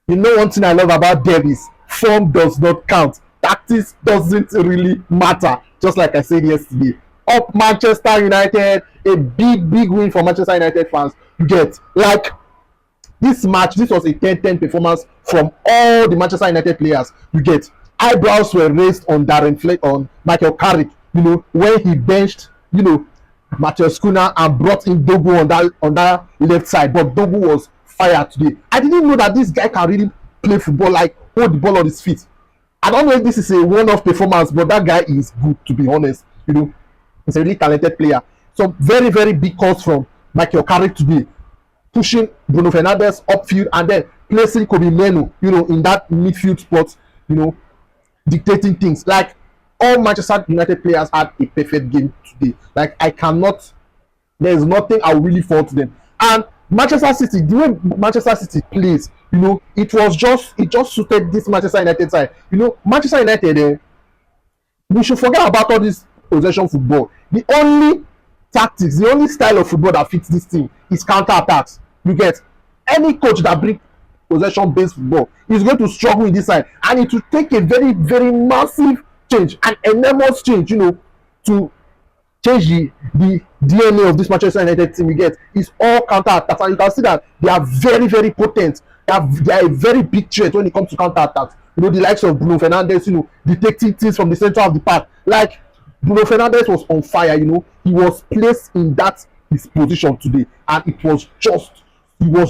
You know, one thing I love about derbies, form does not count. Tactics doesn't really matter. Just like I said yesterday. Up Manchester United, a big win for Manchester United fans. You get like this match, this was a 10-10 performance from all the Manchester United players. You get eyebrows were raised on on Michael Carrick, when he benched, Matheus Cunha and brought in Dogu on that left side. But Dogu was fire today. I didn't know that this guy can really play football, like hold the ball on his feet. I don't know if this is a one-off performance, but that guy is good, to be honest. He's a really talented player. So very big calls from Michael Carrick today, pushing Bruno Fernandes upfield and then placing Kobe Menu, in that midfield spot, dictating things. Like all Manchester United players had a perfect game today. Like there is nothing I really fault them. And Manchester City, the way Manchester City plays, it just suited this Manchester United side. Manchester United, we should forget about all this possession football. The only tactics, the only style of football that fits this team is counter attacks. You get any coach that brings possession based football is going to struggle in this side, and it will take a very massive change, an enormous change, to change the DNA of this Manchester United team. You get it's all counter attacks, and you can see that they are very potent. They are a very big threat when it comes to counter attacks. The likes of Bruno Fernandes, detecting things from the center of the park. Like Bruno Fernandes was on fire. He was placed in that his position today, and he was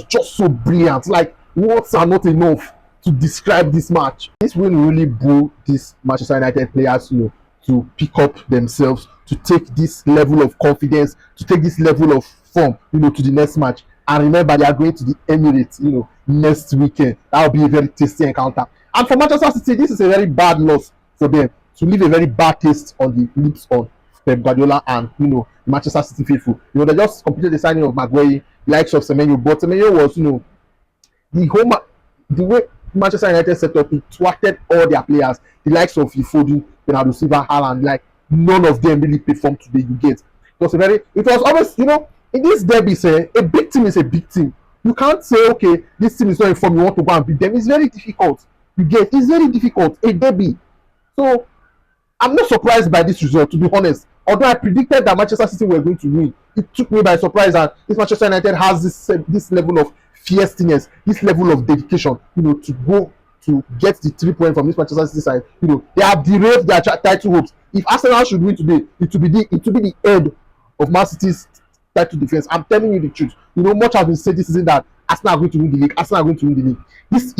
just so brilliant. Like words are not enough to describe this match. This win really blew these Manchester United players, to pick up themselves, to take this level of confidence, to take this level of form, to the next match. And remember, they are going to the Emirates, next weekend. That will be a very tasty encounter. And for Manchester City, this is a very bad loss for them, to leave a very bad taste on the lips of Pep Guardiola and Manchester City faithful. They just completed the signing of Maguire, likes of Semenyo, but Semenyo was the way Manchester United set up, it thwarted all their players, the likes of Foden, Bernardo Silva, Haaland. Like none of them really performed today. You get it was always, in this derby, say a big team is a big team. You can't say, okay, this team is not in form, you want to go and beat them. It's very difficult. It's very difficult, a derby. So I'm not surprised by this result, to be honest. Although I predicted that Manchester City were going to win, it took me by surprise that this Manchester United has this level of fierceness, this level of dedication, to go to get the 3 points from this Manchester City side. They have derailed their title hopes. If Arsenal should win today, it will be the end of Man City's title defense. I'm telling you the truth. Much has been said this season that Arsenal are going to win the league. Arsenal are going to win the league. This